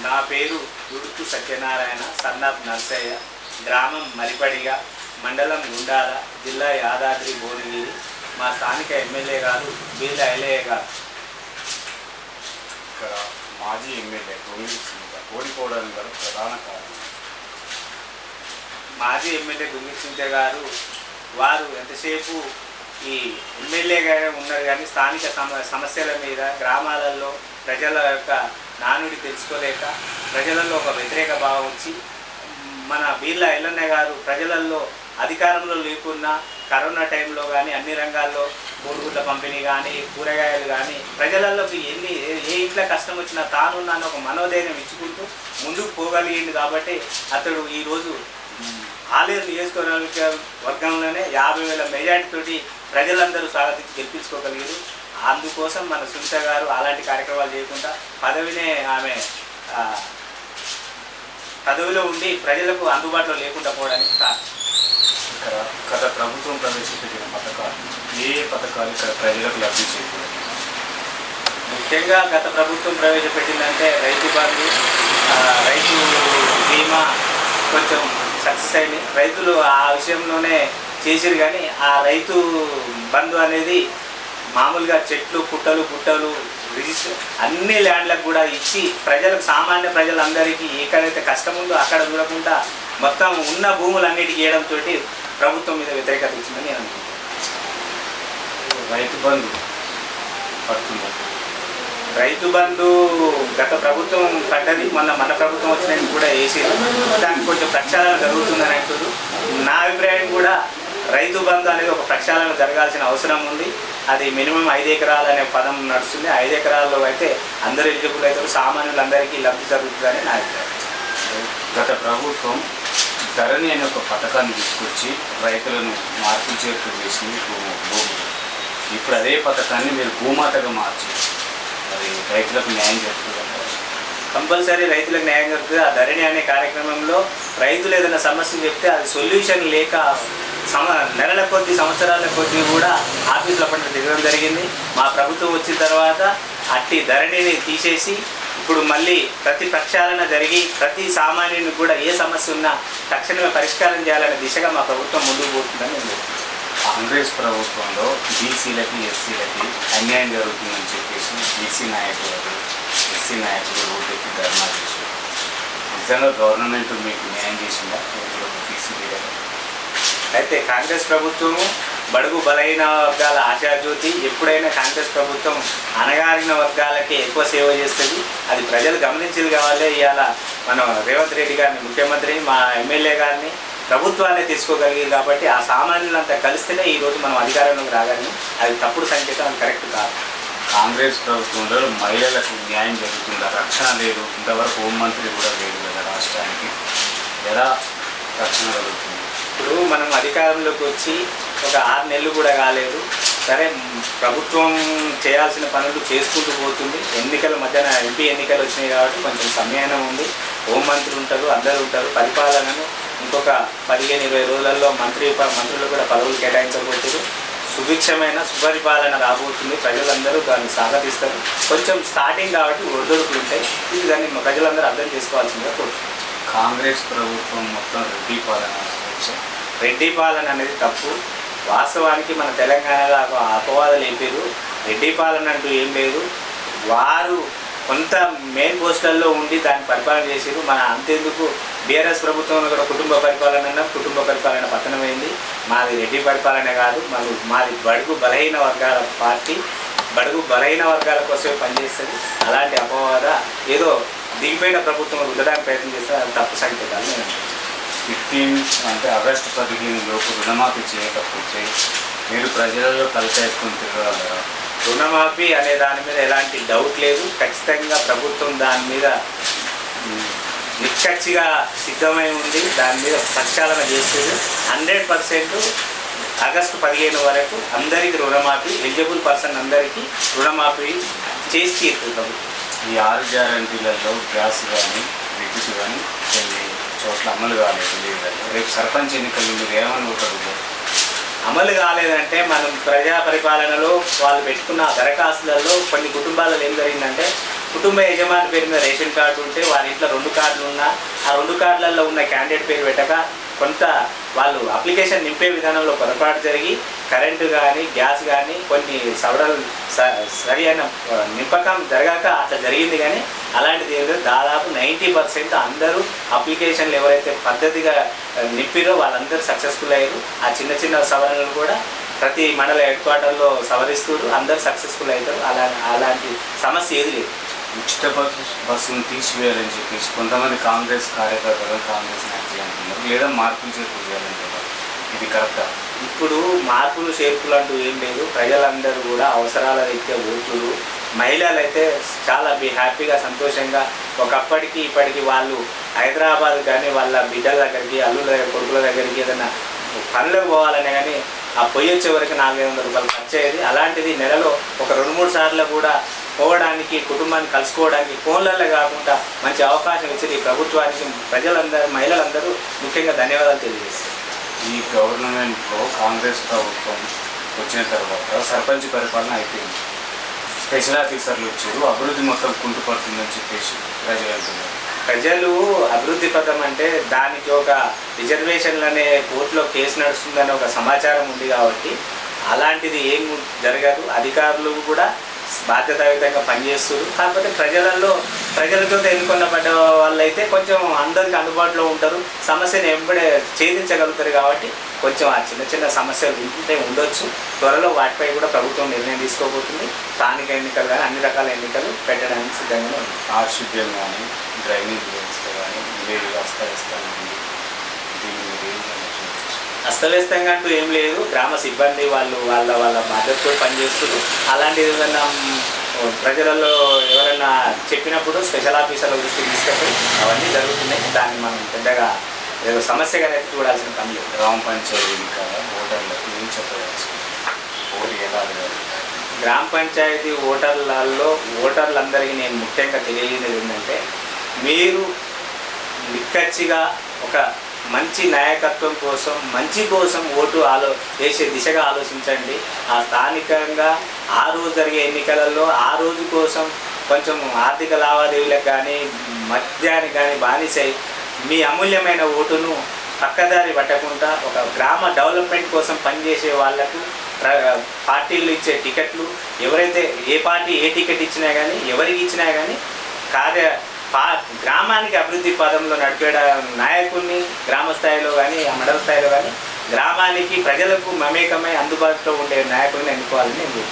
నా పేరు దుడుకు సత్యనారాయణ, సన్నాఫ్ నర్సయ్య, గ్రామం మరిపడిగ, మండలం గుండాల, జిల్లా యాదాద్రి భువనగిరి. మా స్థానిక ఎమ్మెల్యే గారు బీర్ల ఐలయ్య గారు. ఇక్కడ మాజీ ఎమ్మెల్యే ఓడిపోవడానికి గల ప్రధాన కారణం మాజీ ఎమ్మెల్యే గుంగిరి సింగయ్య గారు వారు ఎంతసేపు ఈ ఎమ్మెల్యేగానే ఉన్నారు కానీ స్థానిక సమస్యల మీద గ్రామాలలో ప్రజల యొక్క నానుడి తెలుసుకోలేక ప్రజలలో ఒక వ్యతిరేక భావం వచ్చి మన బీర్ల ఐలయ్య గారు ప్రజలలో అధికారంలో లేకున్నా కరోనా టైంలో కానీ అన్ని రంగాల్లో కోడిగుడ్ల పంపిణీ కానీ కూరగాయలు కానీ ప్రజలలోకి ఏ ఇంట్లో కష్టం వచ్చినా తానున్నాను ఒక మనోధైర్యం ఇచ్చుకుంటూ ముందుకు పోగలిగింది కాబట్టి అతడు ఈరోజు ఆలేరు నియోజకవర్గంలోనే 50,000 మెజార్టీతోటి ప్రజలందరూ స్వాగతించి గెలిపించుకోగలిగారు. అందుకోసం మన సునీత గారు అలాంటి కార్యక్రమాలు చేయకుండా ఆమె పదవిలో ఉండి ప్రజలకు అందుబాటులో లేకుండా పోవడానికి ఇక్కడ గత ప్రభుత్వం ప్రవేశపెట్టిన పథకాలు ఏ పథకాలు ఇక్కడ ప్రజలకు లబ్ధి చేకూరాయి? ముఖ్యంగా గత ప్రభుత్వం ప్రవేశపెట్టిందంటే రైతు బంధు, రైతు బీమా కొంచెం సక్సెస్ అయింది. రైతులు ఆ విషయంలోనే చేసిరు కానీ ఆ రైతు బంధు అనేది మామూలుగా చెట్లు పుట్టలు రిజిస్టర్ అన్ని ల్యాండ్లకు కూడా ఇచ్చి ప్రజలకు సామాన్య ప్రజలందరికీ ఎక్కడైతే కష్టం ఉందో అక్కడ చూడకుండా మొత్తం ఉన్న భూములన్నిటికీ ఇవ్వడంతో ప్రభుత్వం మీద వ్యతిరేకత ఇచ్చిందని నేను అనుకుంటున్నాను. రైతు బంధు పడుతుంది. రైతు బంధు గత ప్రభుత్వం పడ్డది, మన ప్రభుత్వం వచ్చినది కూడా వేసేది. దానికి కొంచెం ప్రక్షాళన జరుగుతుందని అంటారు. నా అభిప్రాయం కూడా రైతు బంధు అనేది ఒక ప్రక్షాళన జరగాల్సిన అవసరం ఉంది. అది మినిమం 5 ఎకరాలు అనే పదం నడుస్తుంది. 5 ఎకరాల్లో అయితే అందరూ ఎలిజిబుల్ అవుతారు, సామాన్యులందరికీ లబ్ధి జరుగుతుందని నా అభిప్రాయం. గత ప్రభుత్వం ధరణి అనే ఒక పథకాన్ని తీసుకొచ్చి రైతులను మార్పులు చేర్పులు చేసింది భూమి. ఇప్పుడు అదే పథకాన్ని మీరు భూమాతగా మార్చి అది రైతులకు న్యాయం జరుగుతుంది. కంపల్సరీ రైతులకు న్యాయం జరుగుతుంది. ఆ ధరణి అనే కార్యక్రమంలో రైతులు ఏదైనా సమస్య చెప్తే అది సొల్యూషన్ లేక నెలల కొద్ది సంవత్సరాల కొద్ది కూడా ఆఫీసుల పట్ల దిగడం జరిగింది. మా ప్రభుత్వం వచ్చిన తర్వాత అట్టి ధరణిని తీసేసి ఇప్పుడు మళ్ళీ ప్రతి ప్రక్షాళన జరిగి ప్రతి సామాన్యుని కూడా ఏ సమస్య ఉన్నా తక్షణమే పరిష్కారం చేయాలనే దిశగా మా ప్రభుత్వం ముందుకు పోతుందని నేను. కాంగ్రెస్ ప్రభుత్వంలో బీసీలకి ఎస్సీలకి అన్యాయం జరుగుతుందని చెప్పేసి బీసీ నాయకులు ఎస్సీ నాయకులు ఓటెక్కి ధర్నా చేశారు. నిజంగా గవర్నమెంట్ మీకు న్యాయం చేసిందా? బీసీ అయితే కాంగ్రెస్ ప్రభుత్వము బడుగు బలహీన వర్గాల ఆశాజ్యోతి. ఎప్పుడైనా కాంగ్రెస్ ప్రభుత్వం అణగారిన వర్గాలకే ఎక్కువ సేవ చేస్తుంది. అది ప్రజలు గమనించేది కావాలి. ఇవాళ మనం రేవంత్ రెడ్డి గారిని ముఖ్యమంత్రి, మా ఎమ్మెల్యే గారిని ప్రభుత్వాన్ని తీసుకోగలిగింది కాబట్టి ఆ సామాన్యులంతా కలిస్తేనే ఈరోజు మనం అధికారంలోకి రాగలిగి. అది తప్పుడు సంకేతం, అది కరెక్ట్ కాదు. కాంగ్రెస్ ప్రభుత్వంలో మహిళలకు న్యాయం జరుగుతుందా? రక్షణ లేదు, ఇంతవరకు హోంమంత్రి కూడా లేదు కదా రాష్ట్రానికి. ఎలా రక్షణ జరుగుతుంది? ఇప్పుడు మనం అధికారంలోకి వచ్చి ఒక 6 నెలలు కూడా కాలేదు. సరే, ప్రభుత్వం చేయాల్సిన పనులు చేసుకుంటూ పోతుంది. ఎన్నికల మధ్యన ఎంపీ ఎన్నికలు వచ్చినాయి కాబట్టి కొంచెం సమయం ఉంది. హోంమంత్రులు ఉంటారు, అందరూ ఉంటారు. పరిపాలనను ఇంకొక 15-20 రోజులలో మంత్రులు కూడా పదవులు కేటాయించబోతున్నారు. సుభిక్షమైన సుపరిపాలన రాబోతుంది. ప్రజలందరూ దాన్ని స్వాగతిస్తారు. కొంచెం స్టార్టింగ్ కాబట్టి ఒడిదొడుకులు ఉంటాయి. ఇది దాన్ని ప్రజలందరూ అర్థం చేసుకోవాల్సిందిగా కోరుతున్నాం. కాంగ్రెస్ ప్రభుత్వం మొత్తం రెడ్డి పాలన అనేది తప్పు. వాస్తవానికి మన తెలంగాణలో అపవాదాలు లేపారు. రెడ్డి పాలన అంటూ ఏం లేదు. వారు కొంత మెయిన్ పోస్టులలో ఉండి దాన్ని పరిపాలన చేసారు. మన అంతేందుకు బీఆర్ఎస్ ప్రభుత్వంలో కూడా కుటుంబ పరిపాలన అన్నా కుటుంబ పరిపాలన పతనమైంది. మాది రెడ్డి పరిపాలన కాదు, మాది బడుగు బలహీన వర్గాల పార్టీ. బడుగు బలహీన వర్గాల కోసమే పనిచేస్తుంది. అలాంటి అపవాద ఏదో దిగిపోయిన ప్రభుత్వం రుద్దడానికి ప్రయత్నం చేస్తే అది తప్పు సంకేతాలు నేను. 15 అంటే ఆగస్టు 15 లోపు రుణమాఫీ చేయకపోతే మీరు ప్రజలలో కలిసేసుకుని తిరగలరా? రుణమాఫీ అనే దాని మీద ఎలాంటి డౌట్ లేదు. ఖచ్చితంగా ప్రభుత్వం దాని మీద నిక్కచ్చిగా సిద్ధమై ఉంది. దాని మీద ప్రక్షాళన చేస్తుంది. 100% ఆగస్టు 15 వరకు అందరికీ రుణమాఫీ, ఎలిజిబుల్ పర్సన్ అందరికీ రుణమాఫీ చేసి తీరుతుంది ప్రభుత్వం. ఈ 6 గ్యారంటీలలో గ్యాస్ కానీ విద్యుత్ కానీ కొన్ని చోట్ల అమలు కాలేదు. రేపు సర్పంచ్ ఎన్నికలు మీరు ఏమని ఒకరు అమలు కాలేదంటే మనం ప్రజా పరిపాలనలో వాళ్ళు పెట్టుకున్న దరఖాస్తులలో కొన్ని కుటుంబాలలో ఏం జరిగిందంటే కుటుంబ యజమాని పేరు మీద రేషన్ కార్డు ఉంటే వారి ఇంట్లో 2 కార్డులు ఉన్నా ఆ 2 కార్డులలో ఉన్న క్యాండిడేట్ పేరు పెట్టక కొంత వాళ్ళు అప్లికేషన్ నింపే విధానంలో పొరపాటు జరిగి కరెంటు కానీ గ్యాస్ కానీ కొన్ని సవరణలు సరి అయిన నింపకం జరగాక అట్లా జరిగింది. కానీ అలాంటిది ఏదో దాదాపు 90% అందరూ అప్లికేషన్లు ఎవరైతే పద్ధతిగా నింపిరో వాళ్ళందరూ సక్సెస్ఫుల్ అయ్యారు. ఆ చిన్న చిన్న సవరణలు కూడా ప్రతి మండల హెడ్ క్వార్టర్లో సవరిస్తారు, అందరూ సక్సెస్ఫుల్ అవుతారు. అలాంటి సమస్య ఏది లేదు. ఉచిత బస్సును తీసివేయాలని చెప్పేసి కొంతమంది కాంగ్రెస్ కార్యకర్తలు కాంగ్రెస్ నాయకులు అంటున్నారు, లేదా మార్పులు చేర్పులు చేయాలంటున్నారు. ఇది కరెక్టా? ఇప్పుడు మార్పులు చేర్పులు అంటూ ఏం లేదు. ప్రజలందరూ కూడా అవసరాల రీత్యా ఓట్లు, మహిళలు అయితే చాలా హ్యాపీగా సంతోషంగా ఒకప్పటికి ఇప్పటికి వాళ్ళు హైదరాబాద్ కానీ వాళ్ళ బిడ్డల దగ్గరికి అల్లుల దగ్గర కొడుకుల దగ్గరికి ఏదైనా పనులకు పోవాలనే కానీ ఆ పొయ్యి వచ్చే వరకు 400 రూపాయలు ఖర్చు అయ్యేది. అలాంటిది నెలలో ఒక 2-3 సార్లు కూడా పోవడానికి కుటుంబాన్ని కలుసుకోవడానికి ఫోన్లలో కాకుండా మంచి అవకాశం ఇచ్చి ప్రభుత్వానికి ప్రజలందరూ మహిళలందరూ ముఖ్యంగా ధన్యవాదాలు తెలియజేస్తారు. ఈ గవర్నమెంట్లో కాంగ్రెస్ ప్రభుత్వం వచ్చిన తర్వాత సర్పంచ్ పరిపాలన అయిపోయింది, స్పెషల్ ఆఫీసర్లు వచ్చారు, అభివృద్ధి మొత్తం కుంటుపడుతుందని చెప్పేసి ప్రజలు అంటున్నారు. ప్రజలు అభివృద్ధి పథం అంటే దానికి ఒక రిజర్వేషన్లనే కోర్టులో కేసు నడుస్తుందనే ఒక సమాచారం ఉంది కాబట్టి అలాంటిది ఏం జరగదు. అధికారులు కూడా బాధ్యతాయుతంగా పనిచేస్తారు. కాకపోతే ప్రజలతో ఎన్నుకున్నపడ్డ వాళ్ళైతే కొంచెం అందరికి అందుబాటులో ఉంటారు, సమస్యను ఎంబడే ఛేదించగలుగుతారు. కాబట్టి కొంచెం ఆ చిన్న చిన్న సమస్యలు ఉంటే ఉండొచ్చు. త్వరలో వాటిపై కూడా ప్రభుత్వం నిర్ణయం తీసుకోబోతుంది. స్థానిక ఎన్నికలు కానీ అన్ని రకాల ఎన్నికలు పెట్టడానికి సిద్ధంగా ఉంది. పారిశుద్ధ్యం కానీ డ్రైనేజ్ వ్యవస్థ కానీ విలేజ్ అస్తవ్యస్తంగా ఉంది. అస్తవ్యస్తంగా అంటూ ఏం లేదు. గ్రామ సిబ్బంది వాళ్ళు వాళ్ళ బాధ్యతతో పనిచేస్తారు. అలాంటిది ఏదైనా ప్రజలలో ఎవరైనా చెప్పినప్పుడు స్పెషల్ ఆఫీసర్ల దృష్టికి తీసుకెళ్ళి అవన్నీ జరుగుతున్నాయి. దాన్ని మనం పెద్దగా ఏదో సమస్యగానే చూడాల్సిన పని లేదు. గ్రామ పంచాయతీ ఎన్నికల ఓటర్లకు ఏం చెప్పవచ్చు? ఓటు ఎలా అడగాలి? గ్రామ పంచాయతీ ఓటర్లందరికీ నేను ముఖ్యంగా తెలియజేది ఏంటంటే, మీరు నిక్కచ్చిగా ఒక మంచి నాయకత్వం కోసం మంచి కోసం ఓటు వేసే దిశగా ఆలోచించండి. ఆ స్థానికంగా ఆ రోజు జరిగే ఎన్నికలలో ఆ రోజు కోసం కొంచెం ఆర్థిక లావాదేవీలకు కానీ మద్యానికి కానీ బానిసై మీ అమూల్యమైన ఓటును పక్కదారి పట్టకుండా ఒక గ్రామ డెవలప్మెంట్ కోసం పనిచేసే వాళ్లకు పార్టీలు ఇచ్చే టికెట్లు ఎవరైతే ఏ పార్టీ ఏ టికెట్ ఇచ్చినా కానీ ఎవరికి ఇచ్చినా కానీ గ్రామానికి అభివృద్ధి పదంలో నడిపే నాయకుల్ని గ్రామ స్థాయిలో కానీ మండల స్థాయిలో కానీ గ్రామానికి ప్రజలకు మమేకమై అందుబాటులో ఉండే నాయకుల్ని ఎన్నుకోవాలని నేను